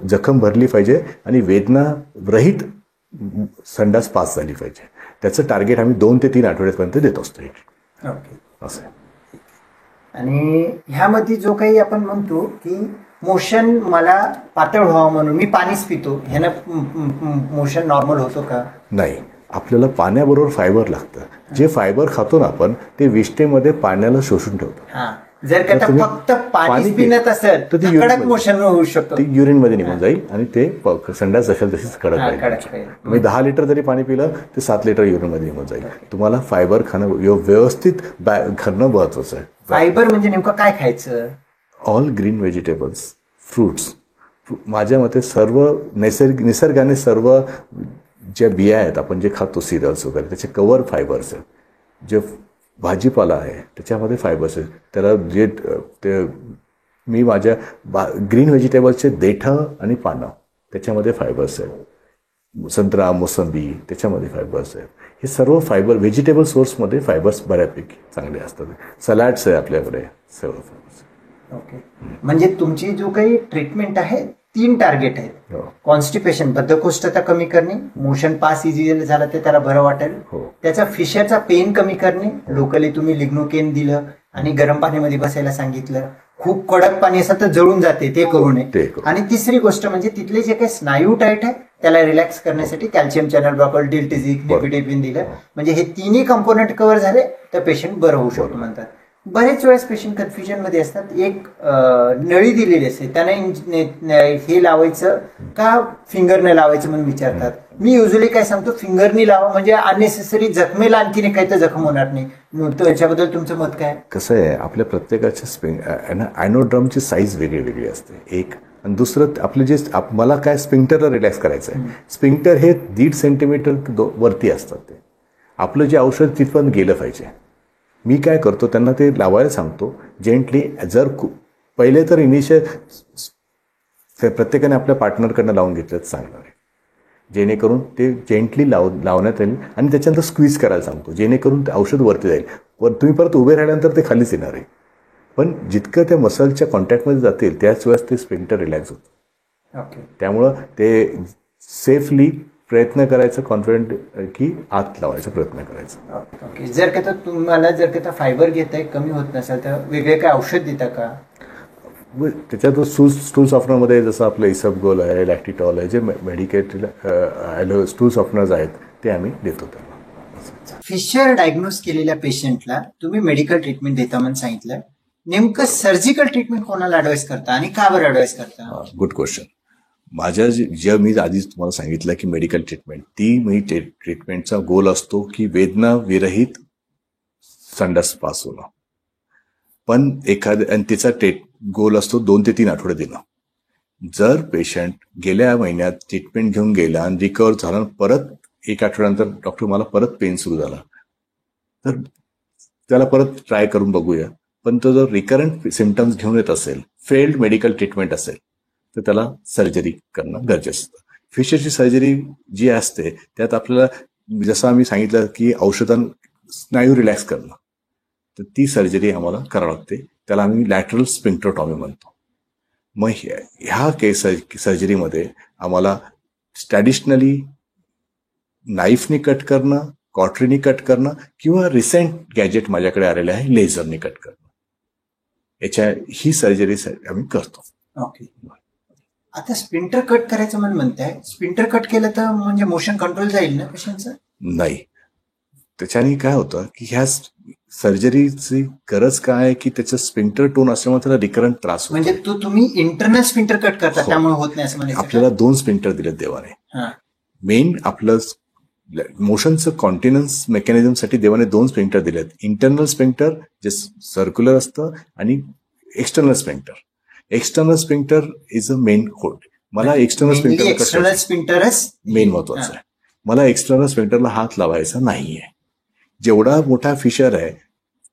जखम भरली पाहिजे आणि वेदना रहित संडास पास झाली पाहिजे. त्याचं टार्गेट आम्ही 2 ते 3 आठवड्यापर्यंत देत असतो.
ओके.
असं.
आणि ह्यामध्ये जो काही आपण म्हणतो की मोशन मला पातळ व्हावं म्हणून मी पाणीच पितो, ह्यानं मोशन नॉर्मल होतो का?
नाही, आपल्याला पाण्याबरोबर फायबर लागतं. जे फायबर खातो ना आपण ते विष्ठेमध्ये पाण्याला शोषून ठेवतो.
जर का फक्त पाणी पिण्यात असेल तर कडक मोशन होऊ शकतो,
ते युरिन मध्ये निघून जाईल आणि ते संडास जशाल तशीच कडक राहील. तुम्ही 10 लिटर जरी पाणी पिलं ते 7 लिटर युरिन मध्ये निघून जाईल. तुम्हाला फायबर खाणं व्यवस्थित खाणं महत्वाचं आहे.
फायबर म्हणजे नेमकं काय खायचं?
All green vegetables, fruits. माझ्या मते सर्व निसर्गाने सर्व ज्या बिया आहेत आपण जे खातो सिरियल्स वगैरे त्याचे कवर फायबर्स आहेत. जे भाजीपाला आहे त्याच्यामध्ये फायबर्स आहेत. त्याला जे ते मी माझ्या ग्रीन व्हेजिटेबल्सचे देठं आणि पानं त्याच्यामध्ये फायबर्स आहेत. संत्रा, मोसंबी त्याच्यामध्ये फायबर्स आहेत. हे सर्व फायबर व्हेजिटेबल सोर्समध्ये फायबर्स बऱ्यापैकी चांगले असतात. सलाड्स आहे आपल्याकडे सर्व फायबर्स.
ओके. म्हणजे तुमची जो काही ट्रीटमेंट आहे 3 टार्गेट आहेत. कॉन्स्टिपेशन, बद्धकोष्ठता कमी करणे, मोशन पास इझी झाला ते त्याला बरं वाटेल, त्याचा फिशरचा पेन कमी करणे. लोकली तुम्ही लिग्नोकेन दिलं आणि गरम पाण्यामध्ये बसायला सांगितलं. खूप कडक पाणी असतं तर जळून जाते, ते करू नये. आणि तिसरी गोष्ट म्हणजे तिथले जे काही स्नायू टाईट आहे त्याला रिलॅक्स करण्यासाठी कॅल्शियम चॅनल ब्लॉकर, डिल्टिझिक, निफिडिपिन दिलं. म्हणजे हे 3ही कंपोनंट कव्हर झाले तर पेशंट बरं होऊ शकतो म्हणतात. बरेच वेळेस पेशंट कन्फ्युजन मध्ये असतात. एक नळी दिलेली असते त्यांना हे लावायचं का फिंगरने लावायचं म्हणून विचारतात. मी युजली काय सांगतो, फिंगरनी लावा, म्हणजे अननेसेसरी जखमेला आणखीन काही तर जखम होणार नाही. त्याच्याबद्दल तुमचं मत काय?
कसं आहे, आपल्या प्रत्येकाच्या ॲनोड्रमची साईज वेगळी वेगळी असते. एक आणि दुसरं आपले जे मला काय स्पिंक्टरला रिलॅक्स करायचं आहे. स्पिंक्टर हे 1.5 सेंटीमीटर वरती असतात. ते आपलं जे औषध तिथपर्यंत गेलं पाहिजे. मी काय करतो त्यांना ते लावायला सांगतो जेंटली. जर पहिले तर इनिशियल प्रत्येकाने आपल्या पार्टनरकडनं लावून घेतलं तर चांगलं आहे, जेणेकरून ते जेंटली लावण्यात येईल. आणि त्याच्यानंतर स्क्वीज करायला सांगतो जेणेकरून ते औषध वरती जाईल. तुम्ही परत उभे राहिल्यानंतर ते खालीच येणार आहे. पण जितकं त्या मसलच्या कॉन्टॅक्टमध्ये जातील त्याच वेळेस ते स्पिंक्टर रिलॅक्स होतं. त्यामुळं ते सेफली प्रयत्न करायचा, कॉन्फिडंट की आत लावायचा प्रयत्न करायचा.
ओके. जर का तुम्हाला फायबर घेताय कमी होत नसेल तर वेगळे काय औषध देता का?
त्याच्यात स्टूल सॉफ्टनरमध्ये जसं आपलं इसबगोल आहे, लॅक्टिटॉल आहे, जे मेडिकेटेड स्टूल सॉफ्टनर्स आहेत ते आम्ही देतो त्याला.
फिशर डायग्नोज केलेल्या पेशंटला तुम्ही मेडिकल ट्रीटमेंट देता म्हणून सांगितलं. नेमकं सर्जिकल ट्रीटमेंट कोणाला ऍडवाइस करता आणि का बरं ऍडवाइस करता?
Good question. माझ्या जे मी आधीच तुम्हाला सांगितलं की मेडिकल ट्रीटमेंट, ती मी ट्रीटमेंटचा गोल असतो की वेदना विरहित संडास पास होणं. पण आणि तिचा गोल असतो 2 ते 3 आठवडे देणं. जर पेशंट गेल्या महिन्यात ट्रीटमेंट घेऊन गेला आणि रिकवर झाला, परत 1 आठवड्यानंतर डॉक्टर मला परत पेन सुरू झाला, तर त्याला परत ट्राय करून बघूया. पण तो जर रिकरंट सिम्पटम्स घेऊन येत असेल, फेल्ड मेडिकल ट्रीटमेंट असेल, तर त्याला सर्जरी करणं गरजेचं असतं. फिशरची सर्जरी जी असते त्यात आपल्याला जसं आम्ही सांगितलं की स्नायू रिलॅक्स करणं, तर ती सर्जरी आम्हाला करावी लागते. त्याला आम्ही लॅटरल स्फिंक्टरोटॉमी म्हणतो. मग ह्या सर्जरीमध्ये आम्हाला ट्रॅडिशनली नाईफनी कट करणं, कॉटरीनी कट करणं किंवा रिसेंट गॅजेट माझ्याकडे आलेले आहे लेझरनी कट करणं, ही सर्जरी आम्ही करतो.
ओके. आता स्पिंटर कट करायचं म्हणताय, स्पिंटर कट केलं तर म्हणजे मोशन कंट्रोल जाईल ना पेशंटचं?
नाही. त्याच्याने काय होतं की ह्या सर्जरीची गरज काय आहे की त्याचं स्पिंटर टोन असल्यामुळे त्याला रिकरंट त्रास होतो.
म्हणजे तुम्ही इंटरनल स्पिंटर कट करता त्यामुळे होत नाही असं म्हणायचं?
आपल्याला 2 स्पिंटर दिलेत देवाने. मेन आपलं मोशनचं कॉन्टिन्युअन्स मेकॅनिझमसाठी देवाने 2 स्पिंटर दिलेत. इंटरनल स्पिंटर जे सर्क्युलर असतं आणि external sphincter. External sphincter is a main hold. मला एक्सटर्नल
स्पिंटरच
मेन महत्वाचं आहे. मला एक्सटर्नल स्पिंक्टरला हात लावायचा नाहीये. जेवढा मोठा फिशर आहे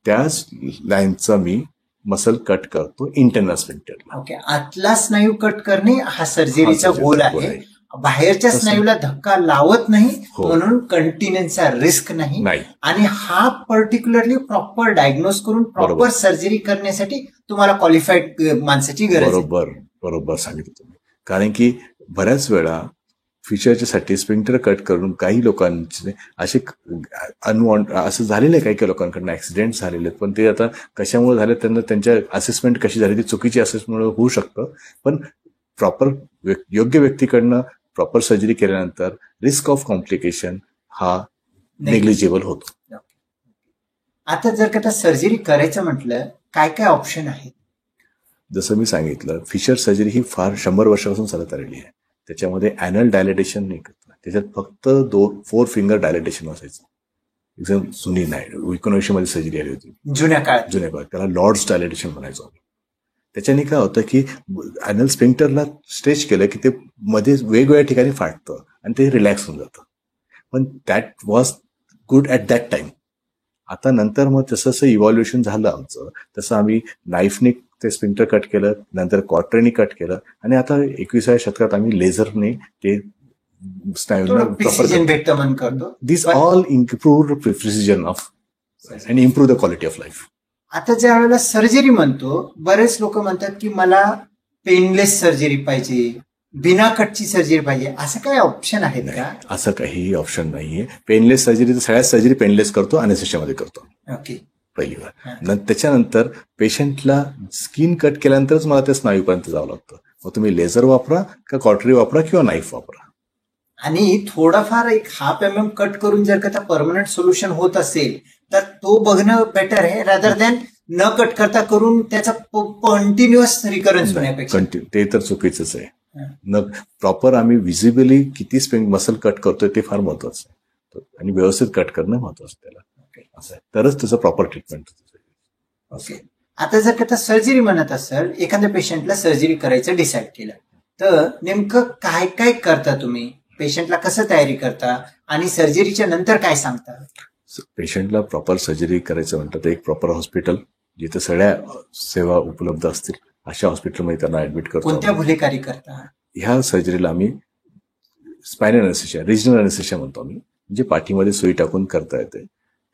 त्याच लाईनचा मी मसल कट करतो इंटरनल स्पिंक्टरला.
ओके. आतला स्नायू कट करणे हा सर्जरीचा गोल आहे. बाहेरच्या स्नायूला धक्का लावत नाही म्हणून कंटिन्युअन्सचा रिस्क नाही. आणि हा पर्टिक्युलरली प्रॉपर डायग्नोज करून प्रॉपर सर्जरी करण्यासाठी तुम्हाला क्वालिफाईड माणसाची गरज आहे.
बरोबर सांगितलं तुम्ही. कारण की बऱ्याच वेळा फिशरच्यासाठी स्पिंक्टर कट करून काही लोकांचे असे असं झालेलं आहे, काही लोकांकडून ऍक्सिडेंट झालेले आहेत. पण ते आता कशामुळे झाले, त्यांना त्यांच्या असेसमेंट कशी झाली ती चुकीची असेसमेंट होऊ शकतं. पण प्रॉपर योग्य व्यक्तीकडनं प्रॉपर सर्जरी केल्यानंतर रिस्क ऑफ कॉम्प्लिकेशन हा नेग्लिजिबल होतो.
आता जर का सर्जरी करायचं म्हटलं काय काय ऑप्शन आहेत?
जसं मी सांगितलं, फिशर सर्जरी ही फार 100 वर्षापासून चालत आलेली आहे. त्याच्यामध्ये ॲनल डायलेटेशन नाही करत. त्याच्यात फक्त 4 फिंगर डायलेटेशन असायचं. एकदम जुनी नाही, 1900 मध्ये सर्जरी आली होती जुन्या काळात. त्याला लॉर्ड्स डायलेटेशन म्हणायचो. त्याच्याने काय होतं की ॲनल स्पिंक्टरला स्ट्रेच केलं की ते मध्ये वेगवेगळ्या ठिकाणी फाटतं आणि ते रिलॅक्स होऊन जातं. पण that was good at that time. आता नंतर मग जसं इव्हॉल्युशन झालं आमचं, तसं आम्ही नाईफने ते स्पिंक्टर कट केलं, नंतर कॉटरीने कट केलं आणि आता 21व्या शतकात आम्ही लेझरने ते स्नायूंना
प्रॉपर करतो.
This all improve precision of and improve the quality of life.
आता ज्या वेळेला सर्जरी म्हणतो, बरेच लोक म्हणतात की मला पेनलेस सर्जरी पाहिजे, बिना कटची सर्जरी पाहिजे, असं काही ऑप्शन आहेत का?
असं काही ऑप्शन नाहीये. पेनलेस सर्जरी तर सगळ्यात सर्जरी पेनलेस करतो, अनेस्थेशियामध्ये करतो.
ओके.
पहिली बार. त्याच्यानंतर पेशंटला स्किन कट केल्यानंतरच मला त्या स्नायूपर्यंत जावं लागतं. मग तुम्ही लेझर वापरा का कॉटरी वापरा किंवा नाईफ वापरा.
आणि थोडाफार 1/2 mm कट करून जर का परमनंट सोल्युशन होत असेल तर तो बघणं बेटर आहे रादर दॅन न कट करता करून त्याचा कंटिन्युअस रिकरन्स होण्यापेक्षा.
ते तर चुकीचंच आहे. न प्रॉपर आम्ही व्हिजिबली किती मसल कट करतोय ते फार महत्वाचं आहे आणि व्यवस्थित कट करणं महत्वाचं त्याला. असं आहे, तरच त्याचं प्रॉपर ट्रीटमेंट.
ओके. आता जर का सर्जरी म्हणत असेल, एखाद्या पेशंटला सर्जरी करायचं डिसाईड केलं तर नेमकं काय काय करता तुम्ही? पेशंटला कसं तयारी करता आणि सर्जरीच्या नंतर काय सांगता?
पेशंटला प्रॉपर सर्जरी करायचं म्हणतात तर एक प्रॉपर हॉस्पिटल जिथे सगळ्या सेवा उपलब्ध असतील अशा हॉस्पिटलमध्ये त्यांना ऍडमिट करतो.
कोणत्या भुलेकारी करता?
ह्या सर्जरीला आम्ही स्पायनल अनेस्थेशिया, रिजनल अनेस्थेशिया म्हणतो आम्ही, म्हणजे पाठीमध्ये सुई टाकून करता येते.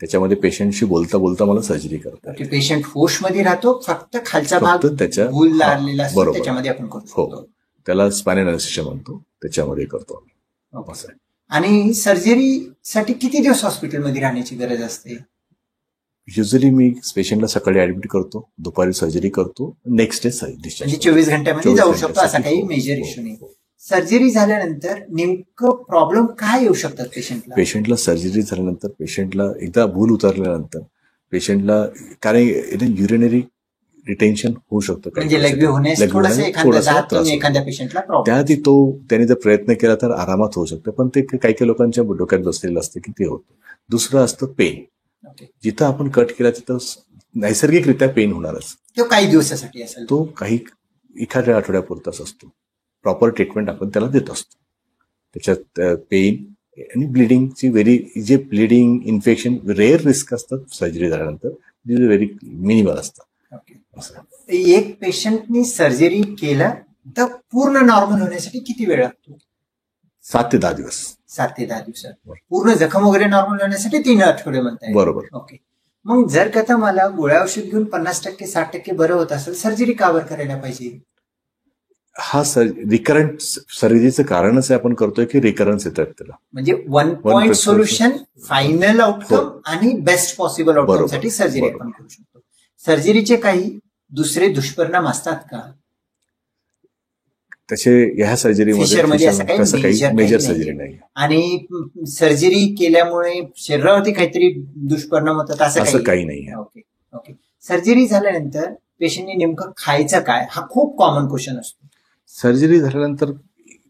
त्याच्यामध्ये पेशंटशी बोलता बोलता मला सर्जरी करता येते.
पेशंट होशमध्ये राहतो, फक्त खालचा भाग
त्याच्या
भूल लागलेला असतो, त्याच्यामध्ये आपण करतो.
हो, त्याला स्पायनल अनेस्थेशिया म्हणतो, त्याच्यामध्ये करतो आम्ही. असं आहे.
आणि सर्जरीसाठी किती दिवस हॉस्पिटलमध्ये राहण्याची गरज असते?
युजली मी पेशंटला सकाळी ऍडमिट करतो, दुपारी सर्जरी करतो, नेक्स्ट डे
म्हणजे
डिस्चार्ज.
24 घंट्यामध्ये जाऊ
24
शकतो, असा काही
हो,
मेजर
हो,
इश्यू नाही.
हो.
सर्जरी झाल्यानंतर नेमकं प्रॉब्लेम काय येऊ शकतात पेशंटला?
पेशंटला सर्जरी झाल्यानंतर पेशंटला एकदा भूल उतरल्यानंतर पेशंटला कारण युरिनरी रिटेन्शन होऊ शकतं,
म्हणजे लघवी होण्यास थोडंसं एखाद्या पेशंटला प्रॉब्लेम,
त्याआधी त्याने जर प्रयत्न केला तर आरामात होऊ शकतं, पण ते काही काही लोकांच्या डोक्यात बसलेलं असतं की ते होतं. दुसरं असतं पेन. जिथं आपण कट केला तिथं नैसर्गिकरित्या पेन होणारच.
तो काही दिवसासाठी असेल,
तो काही एखाद्या आठवड्यापुरताच असतो. प्रॉपर ट्रीटमेंट आपण त्याला देत असतो. त्याच्यात पेन आणि ब्लिडिंगची जे ब्लिडिंग इन्फेक्शन रेअर रिस्क असतात सर्जरी झाल्यानंतर, व्हेरी मिनिमल असतात.
एक पेशंटनी सर्जरी केला तर पूर्ण नॉर्मल होण्यासाठी किती वेळ लागतो?
7 ते 10 दिवस.
7 ते 10 दिवसात. पूर्ण जखम वगैरे नॉर्मल होण्यासाठी 3 आठवडे म्हणताय?
बरोबर.
ओके. मग जर का आता मला गोळ्या औषध घेऊन 50% 60% बरं होत असेल, सर्जरी का बरं करायला पाहिजे?
हा रिकरंट सर्जरीचं कारणच आपण करतोय की रिकरन्स येतात त्याला.
म्हणजे 1 पॉइंट सोल्युशन, फायनल आउटकम आणि बेस्ट पॉसिबल आउटकम साठी सर्जरी आपण करू शकतो. सर्जरीचे काही दुसरे दुष्परिणाम असतात का?
तसे ह्या सर्जरीमध्ये असं काही मेजर सर्जरी नाही.
आणि सर्जरी केल्यामुळे शरीरावरती काहीतरी दुष्परिणाम होतात असं काही नाही? Okay okay. सर्जरी झाल्यानंतर पेशंटने नेमकं खायचं काय, हा खूप कॉमन क्वेश्चन असतो.
सर्जरी झाल्यानंतर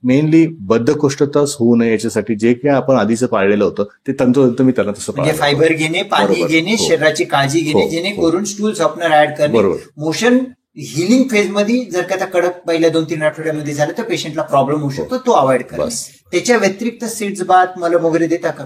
मेनली बद्धकोष्ठताच होऊ नये याच्यासाठी जे काही आपण आधीच पाळलेलं होतं ते तंतोतंत मी त्यांना तसं
म्हणजे फायबर घेणे, पाणी घेणे, शरीराची काळजी घेणे, जेणेकरून स्टूल सॉफ्टनर ऍड करणे, मोशन हिलिंग फेज मध्ये जर का कडक पहिल्या 2-3 आठवड्यामध्ये झालं तर पेशंटला प्रॉब्लेम होऊ शकतो, तो अवॉइड करणे. त्याच्या व्यतिरिक्त सीड्स बाथ, मलम वगैरे देता का?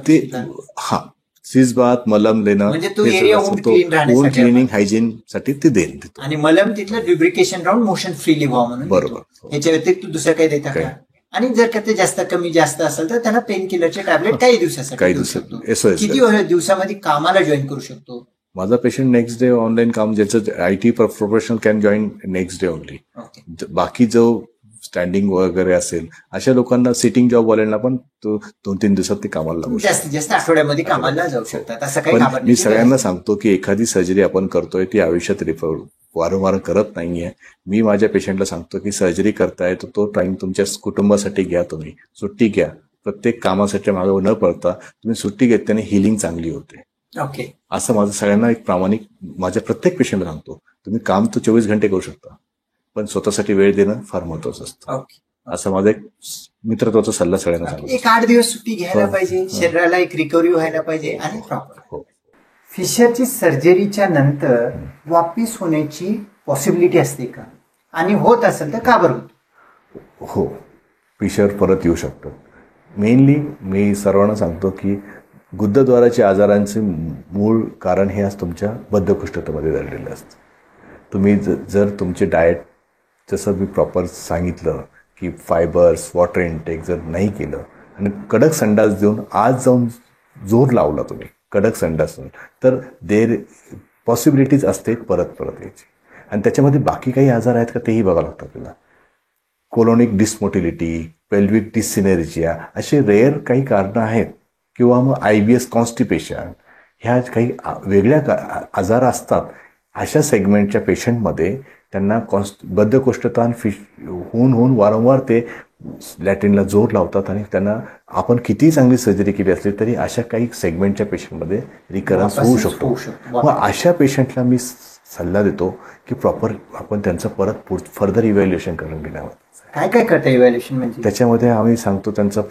हा, सीज बाथ, मलम देणं,
म्हणजे तो एरिया
वूंड क्लिनिंग हायजीन साठी ते देईन.
आणि मलम तिथलं ल्युब्रिकेशन राहून मोशन फ्रीली व्हावं म्हणून.
बरोबर.
याच्या व्यतिरिक्त दुसरं काही देता का? आणि जर का ते जास्त कमी जास्त असेल तर त्याला पेन किलरचे टॅबलेट काही दिवसासाठी देऊ शकतो. किती दिवसामध्ये कामाला जॉईन करू शकतो?
माझा पेशंट नेक्स्ट डे ऑनलाईन काम, ज्याचं IT professional can join next day only. बाकी जो स्टँडिंग वगैरे असेल अशा लोकांना, सिटिंग जॉब वाल्यांना पण 2-3 दिवसात ते कामाला लागू शकतात.
जास्तीत जास्त आठवड्यामध्ये कामाला जाऊ शकतात. असं काही
मी सगळ्यांना सांगतो की एखादी सर्जरी आपण करतोय ती आयुष्यात वारंवार करत नाहीये. मी माझ्या पेशंटला सांगतो की सर्जरी करताय तर तो टाइम तुमच्या कुटुंबासाठी घ्या, तुम्ही सुट्टी घ्या. प्रत्येक कामासाठी मागे न पडता तुम्ही सुट्टी घेतल्याने हिलिंग चांगली होते.
ओके.
असं माझं सगळ्यांना एक प्रामाणिक माझ्या प्रत्येक पेशंटला सांगतो. तुम्ही काम तर 24 घंटे करू शकता, पण स्वतःसाठी वेळ देणं फार महत्वाचं असतं. असं माझा एक मित्रत्वाचा सल्ला सगळ्यांना सांगतो.
एक 8 दिवस सुट्टी घ्यायला पाहिजे, शरीराला एक रिकव्हरी व्हायला पाहिजे आणि प्रॉपर. फिशरची सर्जरीच्या नंतर वापिस होण्याची पॉसिबिलिटी असते का? आणि होत असेल तर का बरं होतं?
हो, फिशर परत येऊ शकतं. मेनली मी सर्वांना सांगतो की गुदद्वाराच्या आजारांचे मूळ कारण हे आज तुमच्या बद्धकोष्ठतेमध्ये दडलेलं असतं. तुम्ही जर तुमचे डाएट जसं मी प्रॉपर सांगितलं की फायबर्स, वॉटर इनटेक जर नाही केलं आणि कडक संडास देऊन आज जाऊन जोर लावला तुम्ही कडक संडास, तर देर पॉसिबिलिटीज असते परत परत यायची. आणि त्याच्यामध्ये बाकी काही आजार आहेत का तेही बघावं लागतं आपल्याला. कोलोनिक डिसमोटिलिटी, पेल्विक डिसिनेरिजिया असे रेअर काही कारणं आहेत, किंवा मग IBS, कॉन्स्टिपेशन, ह्या काही वेगळ्या आजार असतात. अशा सेगमेंटच्या पेशंटमध्ये त्यांना बद्धकोष्ठता होऊन वारंवार ते लॅट्रिनला जोर लावतात आणि त्यांना आपण किती चांगली सर्जरी केली असली तरी अशा काही सेगमेंटच्या पेशंटमध्ये रिकरन्स होऊ शकतो. मग अशा पेशंटला मी सल्ला देतो की प्रॉपर आपण त्यांचं परत फर्दर इव्हॅल्युएशन करून घेण्यावर.
काय काय करता इव्हॅल्युएशन म्हणजे?
त्याच्यामध्ये आम्ही सांगतो त्यांचं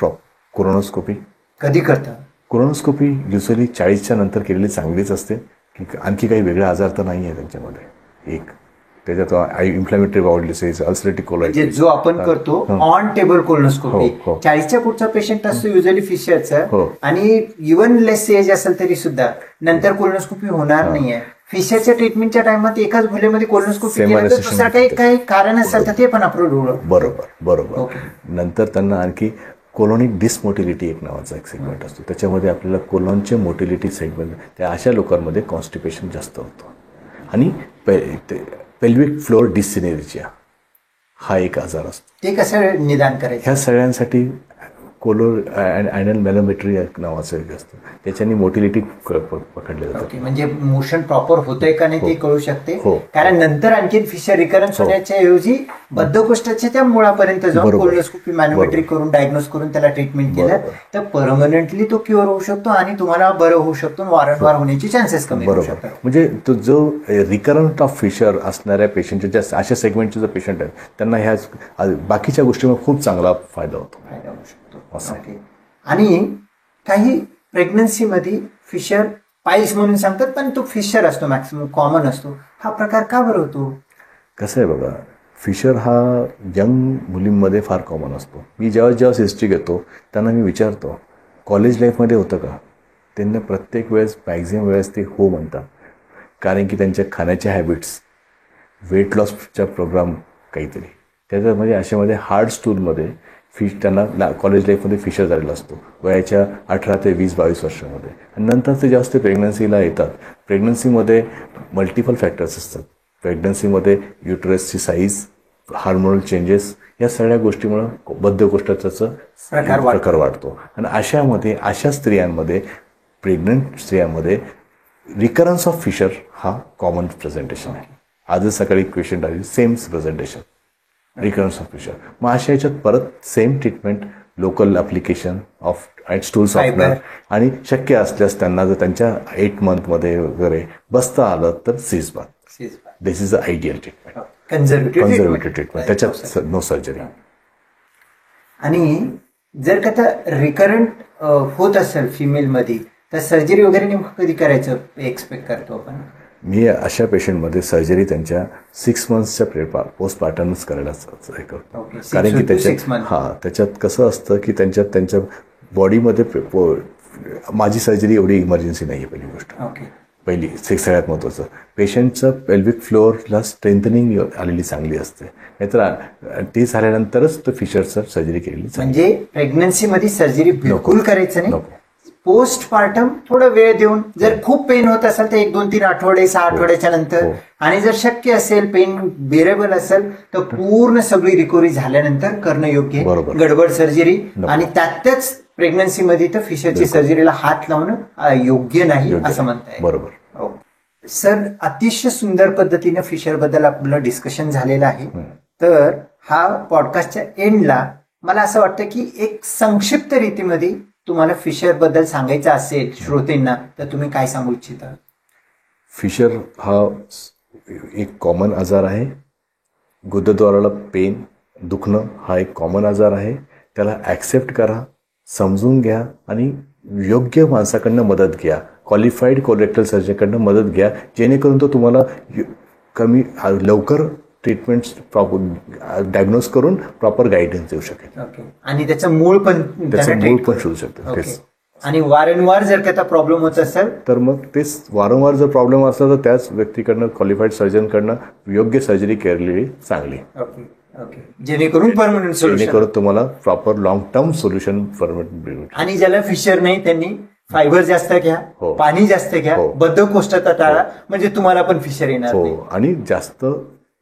कोरोनोस्कोपी
कधी करता?
कोरोनोस्कोपी युजली 40च्या नंतर केलेली चांगलीच असते, की आणखी काही वेगळे आजार तर नाही आहे त्यांच्यामध्ये. एक त्याच्यात inflammatory bowel disease, ulcerative colitis
जो आपण करतो ऑन टेबल कोलोनोस्कोपी. 40च्या पुढचा पेशंट असतो युजली फिशरचा, आणि इव्हन लेस एज असेल तरी सुद्धा नंतर कोलोनोस्कोपी होणार नाहीये. फिशरच्या ट्रीटमेंटच्या टाइमात एकाच भुलेमध्ये कोलोनोस्कोपी केल्यानंतर काही कारण असेल तर ते पण अप्रूव्ह होईल.
बरोबर. नंतर त्यांना आणखी कोलोनिक डिसमोटिलिटी एक नावाचा एक सेगमेंट असतो, त्याच्यामध्ये आपल्याला कोलॉनचे मोटिलिटी सेगमेंट, त्या अशा लोकांमध्ये कॉन्स्टिपेशन जास्त होतं. आणि पेल्विक फ्लोअर डिसिनेरिजिया हा एक आजार असतो.
ते कसं निदान करायचं?
ह्या सगळ्यांसाठी कोलोर ॲनल मॅनोमेट्री नावाचं एक असतं, त्याच्यानी मोटिलिटी पकडले जातं.
ओके, म्हणजे मोशन प्रॉपर होतंय का नाही ते कळू शकते.
हो.
कारण नंतर आणखी फिशर रिकरन्स होण्याच्या ऐवजी बद्धकोष्ठाच्या त्या मुळापर्यंत जाऊन
बरोबर.
कोलोनोस्कोपी मॅनोमेट्री करून डायग्नोज करून त्याला ट्रीटमेंट केलं तर परमनंटली तो क्युअर होऊ शकतो आणि तुम्हाला बरं होऊ शकतो, वारंवार होण्याची चान्सेस कमी होऊ
बरोबर.
शकतात.
म्हणजे तो जो रिकरंट ऑफ फिशर असणाऱ्या पेशंटचे ज्या अशा सेगमेंटचे जे पेशंट आहेत त्यांना ह्या बाकीच्या गोष्टींमध्ये खूप चांगला फायदा होतो.
फायदा होऊ शकतो.
असं.
ओके. आणि काही प्रेग्नन्सीमध्ये फिशर पाईल्स म्हणून सांगतात, पण तो फिशर असतो मॅक्सिमम कॉमन असतो. हा प्रकार का बरं होतो?
कसं आहे बघा, फिशर हा यंग मुलींमध्ये फार कॉमन असतो. मी जेव्हा हिस्ट्री घेतो त्यांना मी विचारतो कॉलेज लाईफमध्ये होतं का, त्यांना प्रत्येक वेळेस मॅक्झिमम वेळेस ते हो म्हणतात. कारण की त्यांच्या खाण्याच्या हॅबिट्स, वेट लॉसच्या प्रोग्राम काहीतरी त्याच्यामध्ये अशामध्ये हार्ड स्टूलमध्ये त्यांना कॉलेज लाईफमध्ये फिशर झालेला असतो वयाच्या 18 ते 20-22 वर्षामध्ये. आणि नंतर ते जास्त प्रेग्नन्सीला येतात. प्रेग्नन्सीमध्ये मल्टिपल फॅक्टर्स असतात. प्रेग्नन्सीमध्ये युटरसची साईज, हार्मोनल चेंजेस, या सगळ्या गोष्टीमुळे बद्धकोष्ठाचा प्रकार वाढतो. आणि अशा स्त्रियांमध्ये, प्रेग्नंट स्त्रियांमध्ये रिकरन्स ऑफ फिशर हा कॉमन प्रेझेंटेशन आहे. आजच सकाळी क्वेश्चन आली सेम प्रेझेंटेशन, रिकरन्स ऑफ फिशर. मग अशा याच्यात परत same treatment, local application of stool softener, आणि शक्य असल्यास त्यांना जर त्यांच्या 8 मंथमध्ये वगैरे बसता आलं तर सीज bath. This is the ideal treatment, conservative treatment, त्याच्यात नो सर्जरी.
आणि जर का रिकरंट होत असेल फिमेलमध्ये तर सर्जरी वगैरे नेमकं कधी करायचं एक्सपेक्ट करतो आपण?
मी अशा पेशंटमध्ये सर्जरी त्यांच्या 6 मंथ्सच्या पोस्टपार्टमच करायला हे करतो. कारण की त्याच्यात कसं असतं की त्यांच्या बॉडीमध्ये माझी सर्जरी एवढी इमर्जन्सी नाही आहे. पहिली गोष्ट, सगळ्यात महत्त्वाचं, पेशंटचं पेल्विक फ्लोअरला स्ट्रेंथनिंग आलेली चांगली असते. नाहीतर ते झाल्यानंतरच तो फिशरचं सर्जरी केलेली.
म्हणजे प्रेग्नन्सीमध्ये सर्जरी बिलकुल करायचं नाही. पोस्टपार्टम थोडा वेळ देऊन, जर खूप पेन होत असेल तर 1-2-3 आठवडे, 6 आठवड्याच्या नंतर, आणि जर शक्य असेल, पेन बेरेबल असेल तर पूर्ण सगळी रिकव्हरी झाल्यानंतर करणं योग्य आहे. गडबड सर्जरी आणि त्यातच प्रेग्नन्सीमध्ये तर फिशरची सर्जरीला हात लावणं योग्य नाही असं म्हणताय.
बरोबर.
सर, अतिशय सुंदर पद्धतीनं फिशर बद्दल आपलं डिस्कशन झालेलं आहे. तर हा पॉडकास्टच्या एंडला मला असं वाटतं की एक संक्षिप्त रीतीमध्ये तुम्हाला फिशर बद्दल सांगायचं असेल श्रोतेंना तर तुम्ही काय सांगू इच्छिता?
फिशर हा एक कॉमन आजार आहे. गुदद्वाराला पेन, दुखणं हा एक कॉमन आजार आहे. त्याला ॲक्सेप्ट करा, समजून घ्या आणि योग्य माणसाकडनं मदत घ्या. क्वालिफाईड कोरेक्टल सर्जनकडनं मदत घ्या, जेणेकरून तो तुम्हाला लवकर ट्रीटमेंट डायग्नोज करून प्रॉपर गायडन्स देऊ शकेल.
आणि त्याचं मूळ पण
शोधू शकतो.
आणि वारंवार जर त्याचा प्रॉब्लेम होत असेल तर
मग तेच वारंवार जर प्रॉब्लेम असला तर त्याच व्यक्तीकडनं, क्वालिफाईड सर्जनकडनं योग्य सर्जरी केलेली चांगली.
जेणेकरून
तुम्हाला proper long term solution permanent.
आणि ज्याला फिशर नाही त्यांनी फायबर जास्त घ्या, पाणी जास्त घ्या, बद्धकोष्ठता टाळा, म्हणजे तुम्हाला पण फिशर येणार नाही.
आणि जास्त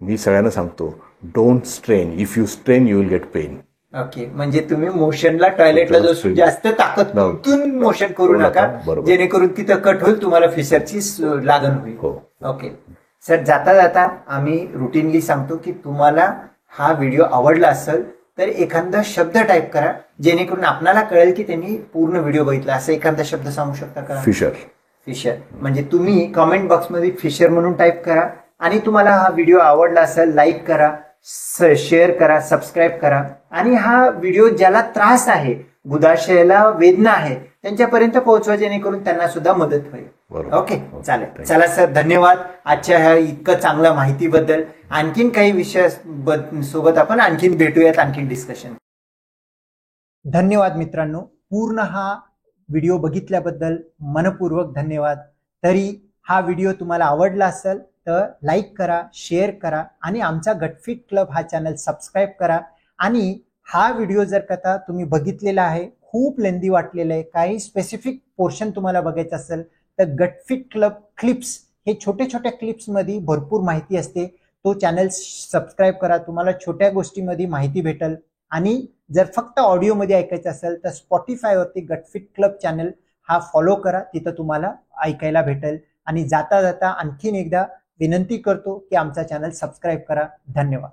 मी सगळ्यांना सांगतो, don't strain. If you strain you will get pain.
Okay, म्हणजे तुम्ही मोशनला, टॉयलेटला जास्त ताकद मोशन करू नका, जेणेकरून तिथं कट होईल, तुम्हाला फिशरची लागण होईल. ओके सर, जाता जाता आम्ही रुटीनली सांगतो की तुम्हाला हा व्हिडिओ आवडला असेल तर एखादा शब्द टाईप करा, जेणेकरून आपल्याला कळेल की त्यांनी पूर्ण व्हिडिओ बघितला. असं एखादा शब्द सांगू शकता का? फिशर. म्हणजे तुम्ही कमेंट बॉक्समध्ये फिशर म्हणून टाईप करा. आणि तुम्हाला हा व्हिडिओ आवडला असेल लाईक करा, शेअर करा, सबस्क्राईब करा. आणि हा व्हिडिओ ज्याला त्रास आहे, गुदाशयाला वेदना आहे, त्यांच्यापर्यंत पोहोचवा, जेणेकरून त्यांना सुद्धा मदत होईल. ओके, चालेल. चला सर, धन्यवाद आजच्या ह्या इतकं चांगल्या माहितीबद्दल. आणखीन काही विषय सोबत आपण आणखीन भेटूयात, आणखीन डिस्कशन. धन्यवाद मित्रांनो, पूर्ण हा व्हिडिओ बघितल्याबद्दल मनपूर्वक धन्यवाद. तरी हा व्हिडिओ तुम्हाला आवडला असेल तर लाईक करा, शेअर करा आणि आमचा गटफिट क्लब हा चॅनल सबस्क्राईब करा. आणि हा व्हिडिओ जर का तुम्ही बघितलेला आहे, खूप लेंदी वाटलेला आहे, काही स्पेसिफिक पोर्शन तुम्हाला बघायचं असेल तर गटफिट क्लब क्लिप्स हे छोट्या क्लिप्समध्ये भरपूर माहिती असते. तो चॅनल सबस्क्राईब करा, तुम्हाला छोट्या गोष्टीमध्ये माहिती भेटेल. आणि जर फक्त ऑडिओमध्ये ऐकायचं असेल तर स्पॉटीफायवरती गटफिट क्लब चॅनल हा फॉलो करा, तिथं तुम्हाला ऐकायला भेटेल. आणि जाता जाता आणखीन एकदा विनंती करतो की आमचा चॅनल सबस्क्राईब करा. धन्यवाद.